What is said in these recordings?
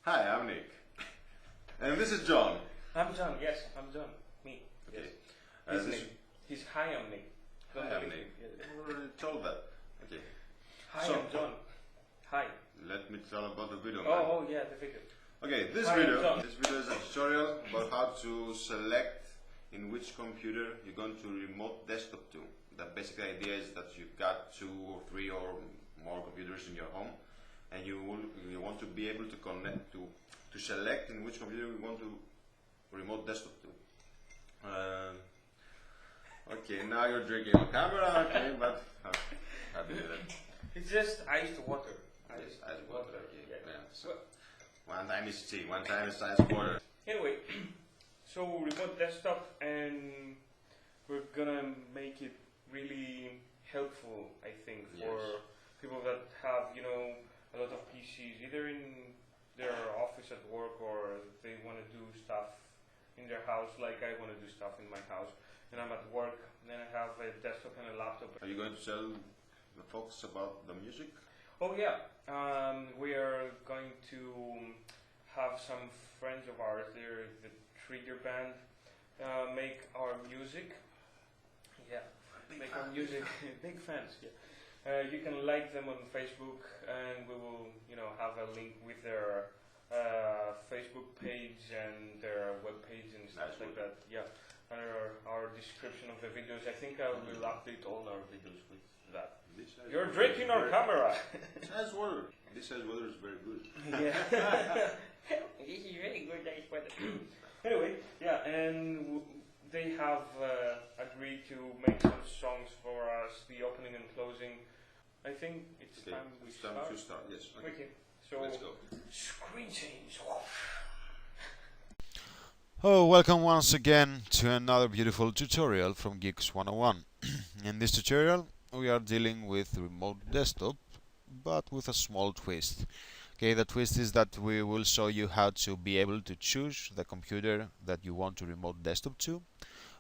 Hi, I'm Nick. And this is John. I'm John, yes, I'm John. Me. Okay. Yes. He's Nick. He's hi, I'm Nick. Hi, I'm Nick. We already told that. Okay. Hi, So, I'm John. Hi. Let me tell about the video. Oh, yeah, the video. Okay, this Hi, video John. is a tutorial about how to select in which computer you're going to remote desktop to. The basic idea is that you've got 2 or 3 or more computers in your home, and you want to be able to connect to select in which computer you want to remote desktop to. Okay, now you're drinking on camera, okay, but how do you do that? It's just iced water. Yes, ice water, okay. Yeah. So, Well, one time is tea, one time is ice water. anyway, so remote desktop, and we're gonna make it really helpful, I think, for people that have, a lot of PCs, either in their office at work, or they want to do stuff in their house, like I want to do stuff in my house, and I'm at work, and then I have a desktop and a laptop. Are you going to tell the folks about the music? Oh yeah, we are going to have some friends of ours, they're the Trigger Band, make our music. Yeah, make our music. Big fans. Yeah. You can like them on Facebook, and we will, have a link with their Facebook page and their web page and stuff like that. Yeah, under our description of the videos. I think I will update all our videos with that. You're drinking our camera. It's ice water. This ice water is very good. Yeah. This is really good ice water. Anyway, yeah, and they have agreed to make some songs for us, the opening and closing. I think it's time we start. Time to start, yes. Okay, so let's go. Screen change. Oh, welcome once again to another beautiful tutorial from Geeks 101. In this tutorial, we are dealing with remote desktop, but with a small twist. Okay, the twist is that we will show you how to be able to choose the computer that you want to remote desktop to,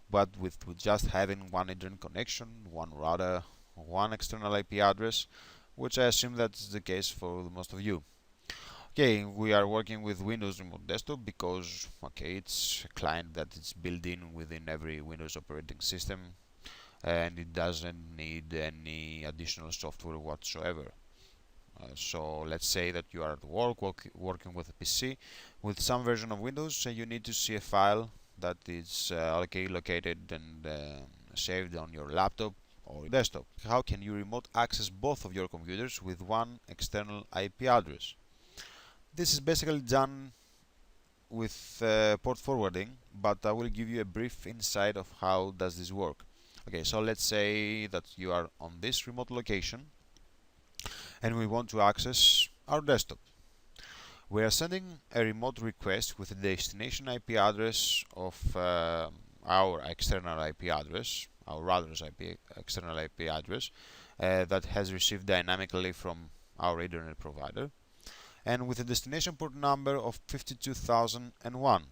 but with just having one internet connection, one router, one external IP address, which I assume that's the case for most of you. Okay, we are working with Windows Remote Desktop because, it's a client that is built in within every Windows operating system, and it doesn't need any additional software whatsoever. So let's say that you are at work working with a PC with some version of Windows, and you need to see a file that is located and saved on your laptop or desktop. How can you remote access both of your computers with one external IP address? This is basically done with port forwarding, but I will give you a brief insight of how does this work. Okay, so let's say that you are on this remote location and we want to access our desktop. We are sending a remote request with the destination IP address of our external IP address, our router's external IP address that has received dynamically from our internet provider, and with a destination port number of 52001.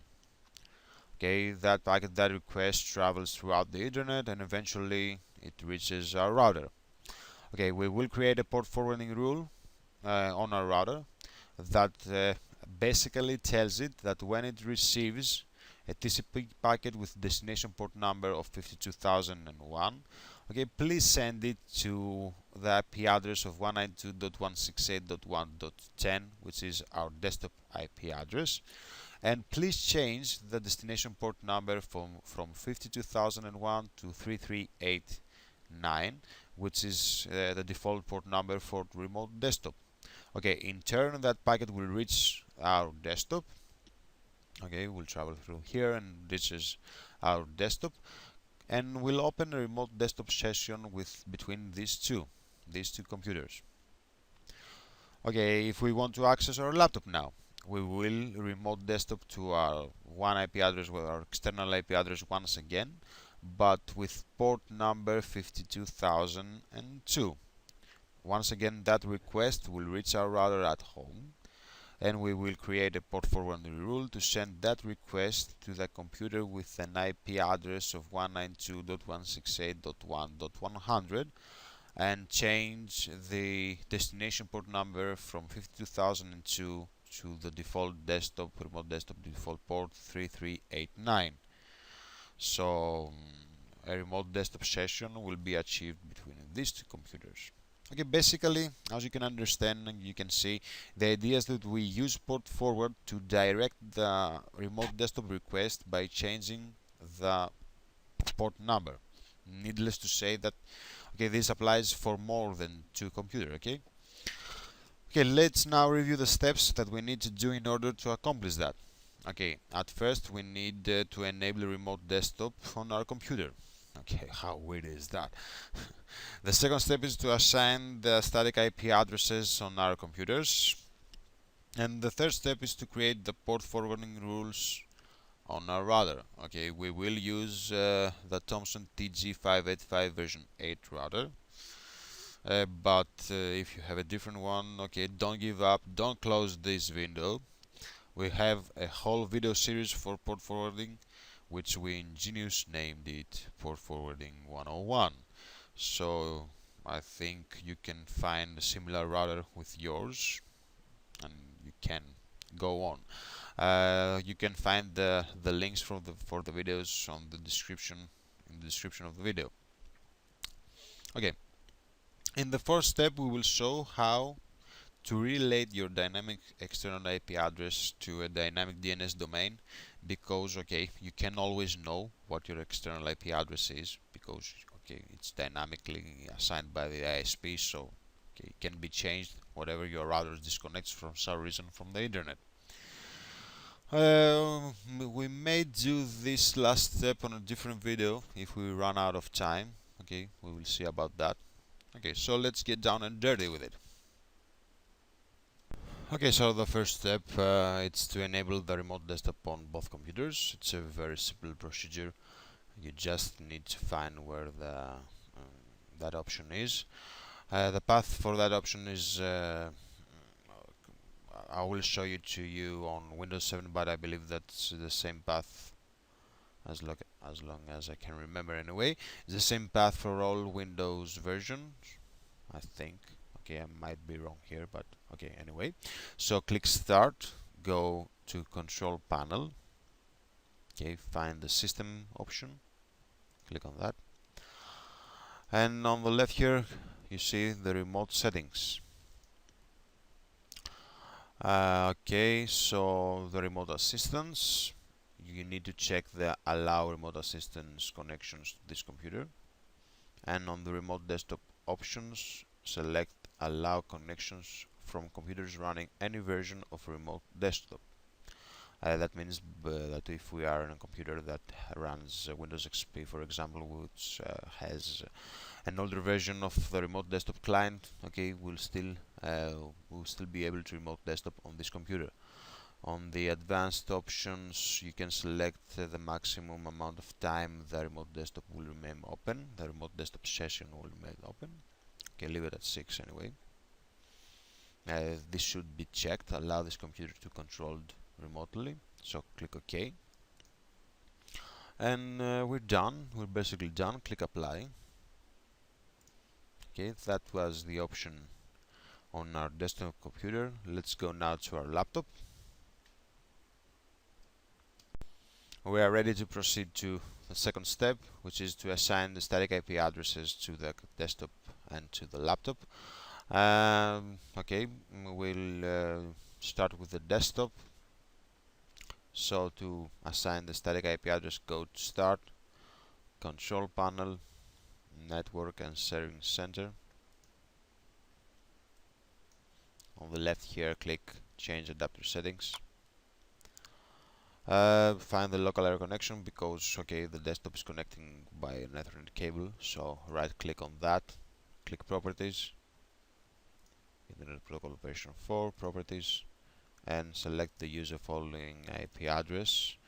Okay, that packet, that request travels throughout the internet and eventually it reaches our router. Okay, we will create a port forwarding rule on our router that basically tells it that when it receives a TCP packet with destination port number of 52001, okay, please send it to the IP address of 192.168.1.10, which is our desktop IP address, and please change the destination port number from 52001 to 3389, which is the default port number for remote desktop. Okay, in turn that packet will reach our desktop. Okay, we'll travel through here and reaches our desktop, and we'll open a remote desktop session between these two computers. Okay, if we want to access our laptop now, we will remote desktop to our one IP address with our external IP address once again, but with port number 52002. Once again, that request will reach our router at home, and we will create a port forwarding rule to send that request to the computer with an IP address of 192.168.1.100 and change the destination port number from 52002 to the default desktop, remote desktop default port 3389. So a remote desktop session will be achieved between these two computers. Okay, basically, as you can understand and you can see, the idea is that we use port forward to direct the remote desktop request by changing the port number. Needless to say that, okay, this applies for more than two computers, okay? Okay, let's now review the steps that we need to do in order to accomplish that. Okay, at first we need to enable remote desktop on our computer. Okay, how weird is that? The second step is to assign the static IP addresses on our computers. And the third step is to create the port forwarding rules on our router. Okay, we will use the Thomson TG585 version 8 router. But if you have a different one, okay, don't give up, don't close this window. We have a whole video series for port forwarding, which we ingenious named it Port Forwarding 101. So I think you can find a similar router with yours and you can go on. You can find the links for the videos on the description, in the description of the video. Okay, in the first step we will show how to relate your dynamic external IP address to a dynamic DNS domain, because okay, you can always know what your external IP address is because okay, it's dynamically assigned by the ISP, so okay, it can be changed whatever your router disconnects from some reason from the internet. We may do this last step on a different video if we run out of time. Okay, we will see about that. Okay, so let's get down and dirty with it. Okay, so the first step it's to enable the remote desktop on both computers. It's a very simple procedure. You just need to find where that option is. The path for that option is I will show you to you on Windows 7, but I believe that's the same path as long as I can remember anyway. It's the same path for all Windows versions, I think. Okay, I might be wrong here, but okay, anyway. So click Start, go to Control Panel. Okay, find the System option, click on that. And on the left here, you see the remote settings. Okay, so the remote assistance, you need to check the allow remote assistance connections to this computer, and on the remote desktop options select allow connections from computers running any version of remote desktop. That means that if we are on a computer that runs Windows XP, for example, which has an older version of the remote desktop client, okay, we'll still be able to remote desktop on this computer. On the advanced options, you can select the maximum amount of time the remote desktop will remain open. The remote desktop session will remain open. Okay, leave it at 6 anyway. This should be checked. Allow this computer to controlled remotely. So click OK. And we're done. We're basically done. Click Apply. Okay, that was the option on our desktop computer. Let's go now to our laptop. We are ready to proceed to the second step, which is to assign the static IP addresses to the desktop and to the laptop. Okay, we'll start with the desktop. So to assign the static IP address, go to Start, Control Panel, Network and Settings Center. On the left here, click Change Adapter Settings. Find the local area connection because okay, the desktop is connecting by an Ethernet cable, so right click on that, click Properties, Internet Protocol version 4, Properties, and select the user following IP address.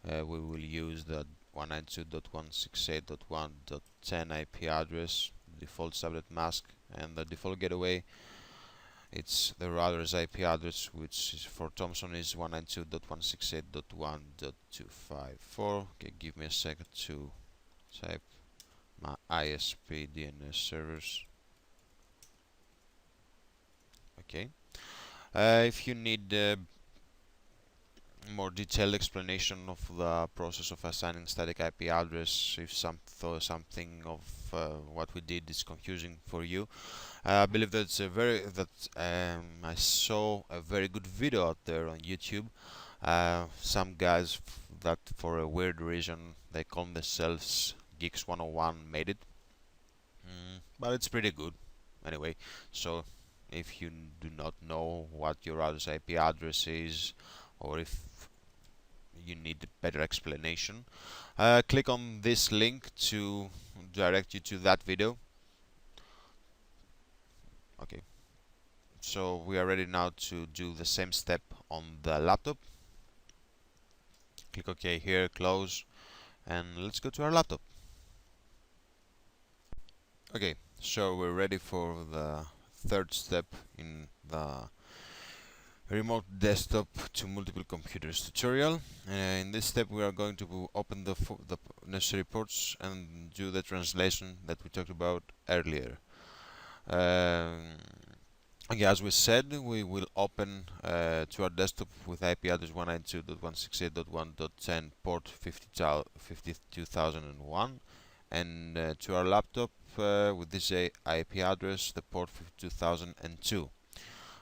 We will use the 192.168.1.10 IP address, default subnet mask, and the default gateway. It's the router's IP address, which is for Thomson is 192.168.1.254. Okay, give me a second to type my ISP DNS servers. Okay, If you need more detailed explanation of the process of assigning static IP address, if something of what we did is confusing for you, I believe that's I saw a very good video out there on YouTube. Some guys that for a weird reason they call themselves Geeks 101 made it, but it's pretty good anyway. So if you do not know what your router's IP address is, or if you need a better explanation, click on this link to direct you to that video. Okay, so we are ready now to do the same step on the laptop. Click OK here, close, and let's go to our laptop. Okay, so we're ready for the third step in the remote desktop to multiple computers tutorial. In this step we are going to open the necessary ports and do the translation that we talked about earlier. Okay, as we said, we will open to our desktop with IP address 192.168.1.10 port 52001, and to our laptop with this IP address, the port 52002.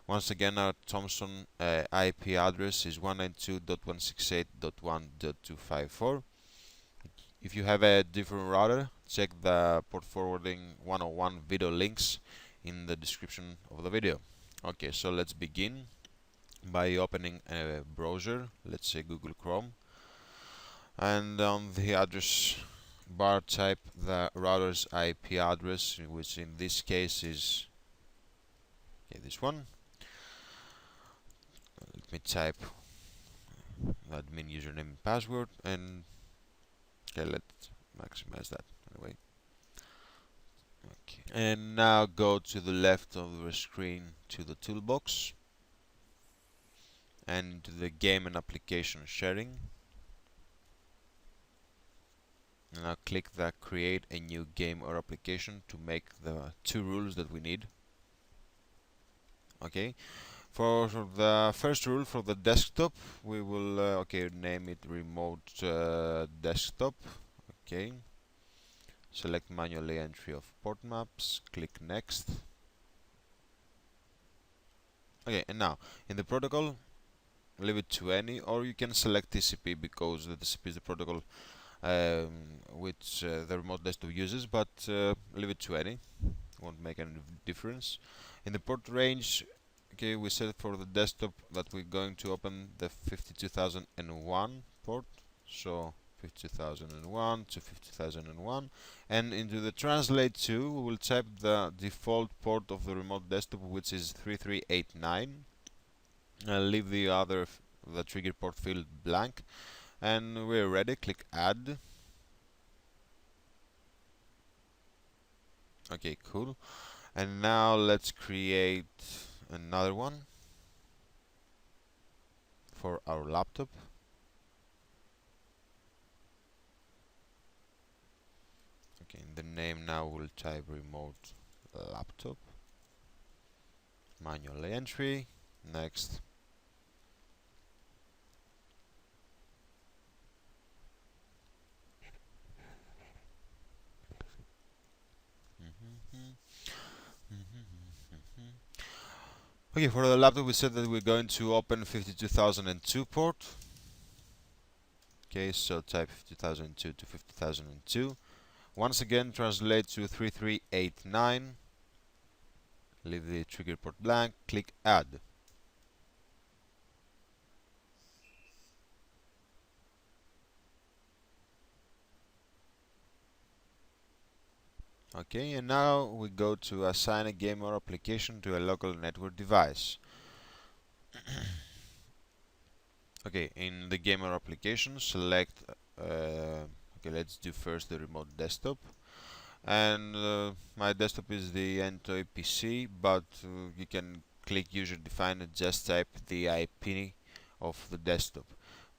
Once again, our Thomson IP address is 192.168.1.254. If you have a different router, check the Portforwarding 101 video links in the description of the video. Okay, so let's begin by opening a browser, let's say Google Chrome, and on the address bar type the router's IP address, which in this case is this one. Let me type admin username and password, and okay, let's maximize that anyway. Okay. And now go to the left of the screen to the toolbox and to the game and application sharing. And now click the create a new game or application to make the two rules that we need. Okay, for the first rule for the desktop we will name it remote desktop. Okay, select manually entry of port maps, click next. Okay, and now in the protocol leave it to any, or you can select TCP because the TCP is the protocol which the remote desktop uses, but leave it to any, won't make any difference. In the port range, okay, we set for the desktop that we're going to open the 52001 port, so 52001 to 50001, and into the translate to we will type the default port of the remote desktop, which is 3389. Leave the trigger port field blank, and we're ready. Click add. Okay, cool. And now let's create another one for our laptop. Okay, in the name now we'll type remote laptop, manual entry, next. Okay, for the laptop we said that we're going to open 52002 port. Okay, so type 50002 to 50002. Once again translate to 3389. Leave the trigger port blank, click add. Okay, and now we go to assign a game or application to a local network device. Okay, in the game or application, select, okay, let's do first the remote desktop. And my desktop is the Entoy PC, but you can click user define and just type the IP of the desktop.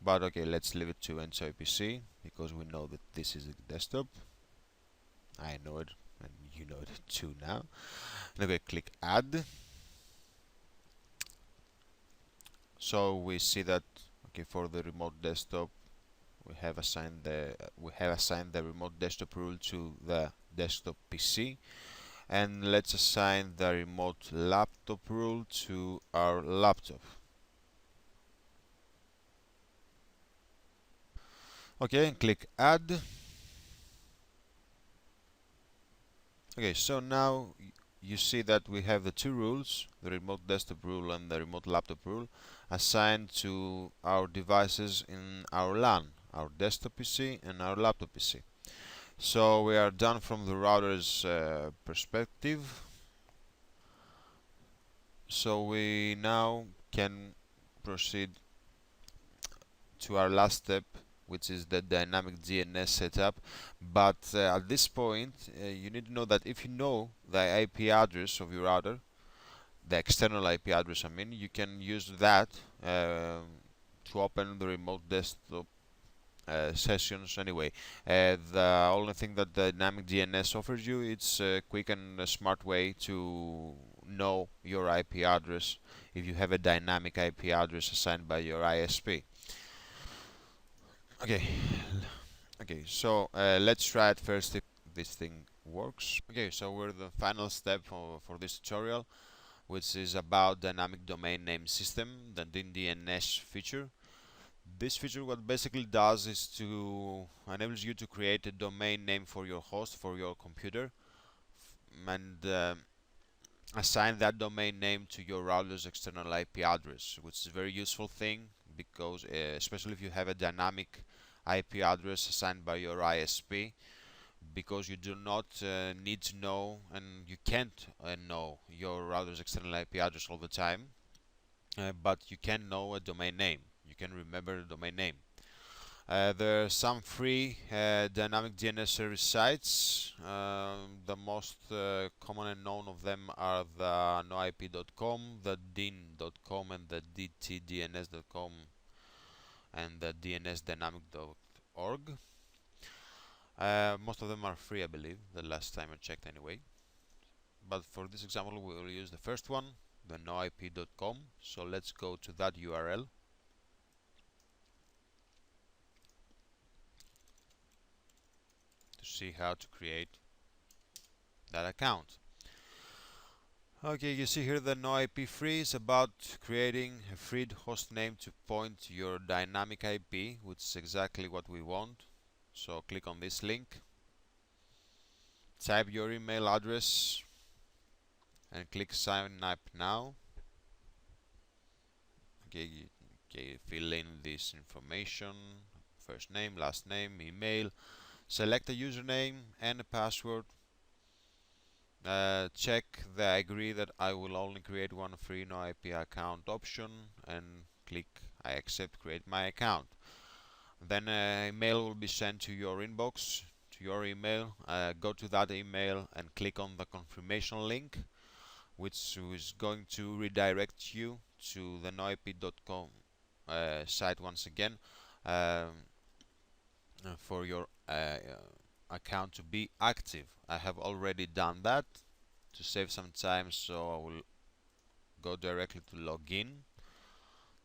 But okay, let's leave it to Entoy PC because we know that this is the desktop. I know it, and you know it too now. And okay, click add. So we see that okay, for the remote desktop we have assigned the remote desktop rule to the desktop PC, and let's assign the remote laptop rule to our laptop. Okay, and click add. Okay, so now you see that we have the two rules, the remote desktop rule and the remote laptop rule, assigned to our devices in our LAN, our desktop PC and our laptop PC. So we are done from the router's perspective. So we now can proceed to our last step, which is the dynamic DNS setup. But at this point, you need to know that if you know the IP address of your router, the external IP address, I mean, you can use that to open the remote desktop sessions anyway. The only thing that the dynamic DNS offers you, it's a quick and a smart way to know your IP address if you have a dynamic IP address assigned by your ISP. Okay, so let's try it first if this thing works. Okay, so we're the final step for this tutorial, which is about dynamic domain name system, the DNS feature. This feature what basically does is to enables you to create a domain name for your host, for your computer, and assign that domain name to your router's external IP address, which is a very useful thing because especially if you have a dynamic IP address assigned by your ISP, because you do not need to know and you can't know your router's external IP address all the time, but you can know a domain name. You can remember the domain name. There are some free dynamic DNS service sites. The most common and known of them are the noip.com, the din.com, and the dtdns.com, and the dnsdynamic.org. Most of them are free, I believe, the last time I checked anyway. But for this example, we will use the first one, the noip.com. So let's go to that URL. To see how to create that account. Okay, you see here the NoIP free is about creating a freed host name to point to your dynamic IP, which is exactly what we want. So click on this link, type your email address and click sign up now. Okay, fill in this information, first name, last name, email, select a username and a password. Check the I agree that I will only create one free no IP account option and click I accept create my account. Then an email will be sent to your inbox, to your email. Go to that email and click on the confirmation link, which is going to redirect you to the noip.com site once again for your account to be active. I have already done that to save some time, so I will go directly to login,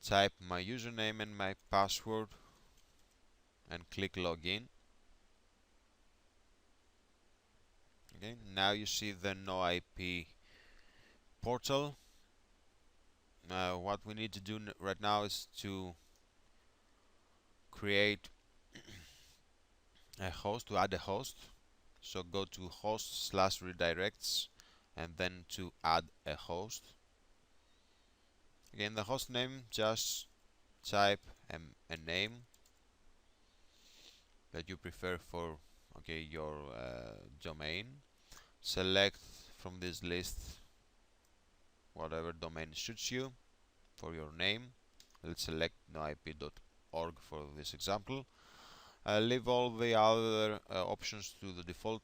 type my username and my password and click login. Okay, now you see the NoIP portal. What we need to do right now is to create a host, to add a host. So go to host/redirects and then to add a host. Again, the host name, just type a name that you prefer for your domain. Select from this list whatever domain suits you for your name. Let's select noip.org for this example. Leave all the other options to the default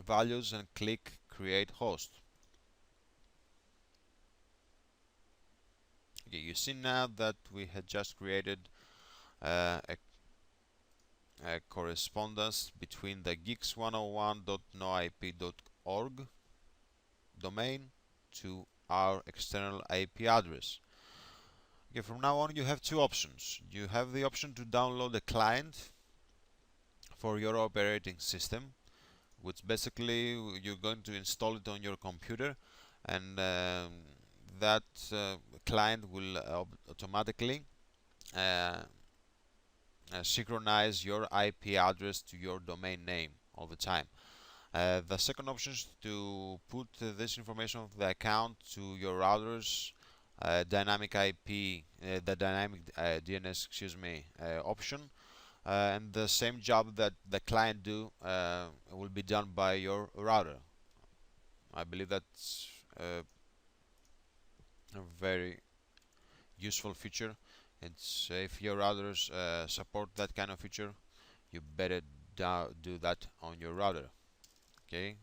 values and click create host. Okay, you see now that we had just created a correspondence between the geeks101.noip.org domain to our external IP address. Okay, from now on you have two options. You have the option to download a client for your operating system, which basically you're going to install it on your computer, and that client will automatically synchronize your IP address to your domain name all the time. The second option is to put this information of the account to your router's dynamic IP, the dynamic DNS, option, and the same job that the client do will be done by your router. I believe that's a very useful feature. It's if your routers support that kind of feature, you better do that on your router. Okay.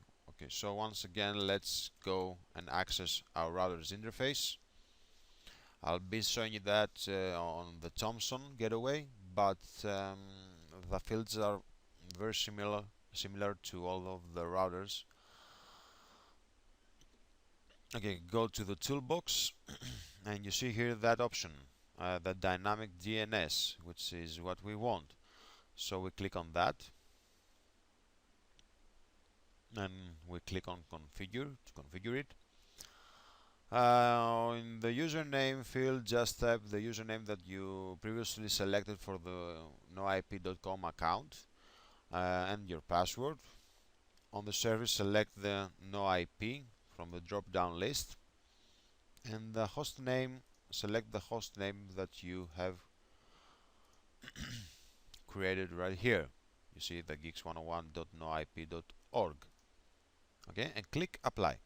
So once again, let's go and access our router's interface. I'll be showing you that on the Thomson gateway, but the fields are very similar to all of the routers. Okay, go to the toolbox and you see here that option, the dynamic DNS, which is what we want. So we click on that and we click on configure to configure it. In the username field, just type the username that you previously selected for the noip.com account and your password. On the service, select the noip from the drop down list, and the host name, select the host name that you have created right here. You see the geeks101.noip.org. Okay, and click apply.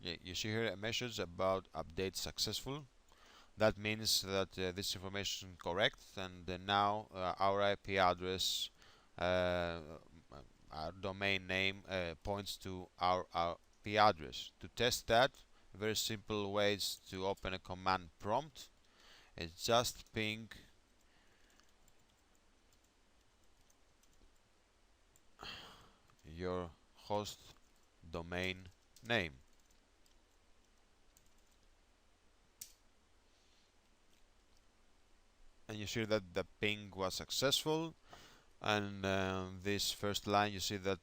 You see here a message about update successful. That means that this information is correct, and now our IP address, our domain name points to our IP address. To test that, very simple ways to open a command prompt is just ping your host domain name. And you see that the ping was successful, and this first line, you see that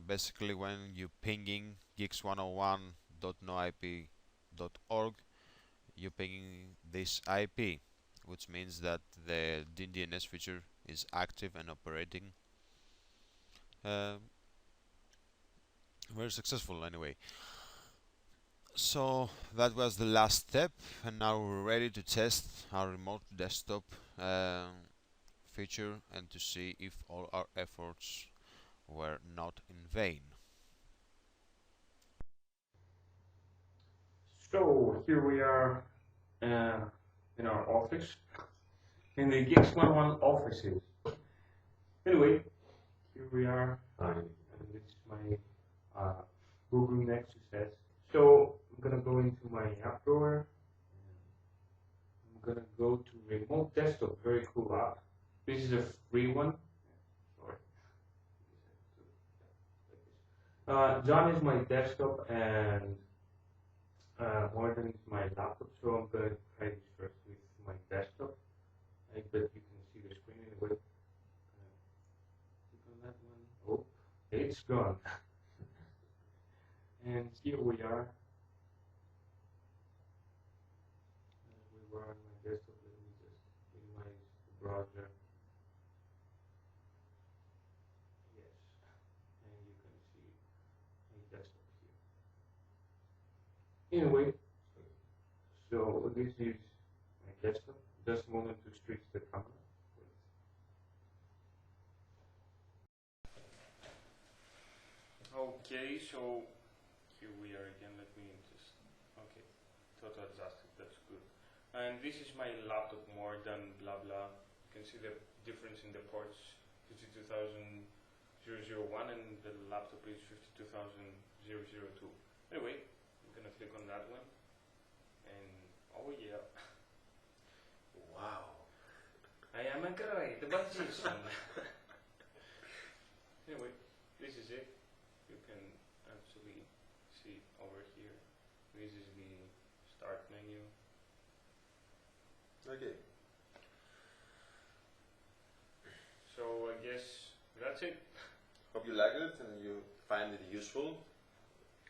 basically when you pinging geeks101.noip.org, you pinging this IP, which means that the DNS feature is active and operating very successful anyway. So that was the last step, and now we're ready to test our remote desktop feature and to see if all our efforts were not in vain. So here we are in our office, in the Geeks 101 offices. Anyway, here we are, and this is my Google Nexus set. So I'm gonna go into my app drawer. I'm gonna go to Remote Desktop, very cool app. This is a free one. Sorry. John is my desktop and Morgan is my laptop. So I'm gonna try this first with my desktop. I bet you can see the screen anyway. Click on that one. Oh, it's gone. And here we are. We were on my desktop. Let me just minimize the browser. Yes, and you can see my desktop here. Anyway, so this is my desktop. Just a moment to switch the camera. Okay, so here we are again. Let me just, okay, total adjusted, that's good. And this is my laptop, more than blah blah. You can see the difference in the ports, 52,001, and the laptop is 52,002. Anyway, I'm gonna click on that one, and oh yeah. Wow. I am a great magician. Anyway, this is it. You can actually see over here. This is the start menu. Okay. So I guess that's it. Hope you like it and you find it useful.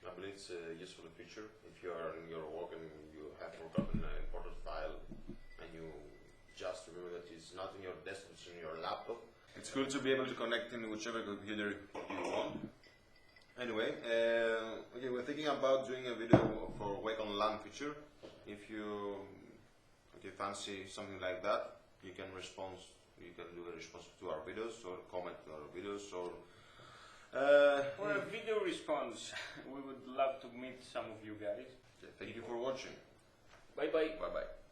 I believe it's a useful feature if you are in your work and you have forgotten an important file and you just remember that it's not in your desktop, it's in your laptop. It's cool to be able to connect in whichever computer you want. Anyway, okay, we're thinking about doing a video for Wake on LAN feature. If you fancy something like that, you can respond. You can do a response to our videos or comment to our videos or a video response. We would love to meet some of you guys. thank you for watching. Bye bye. Bye bye.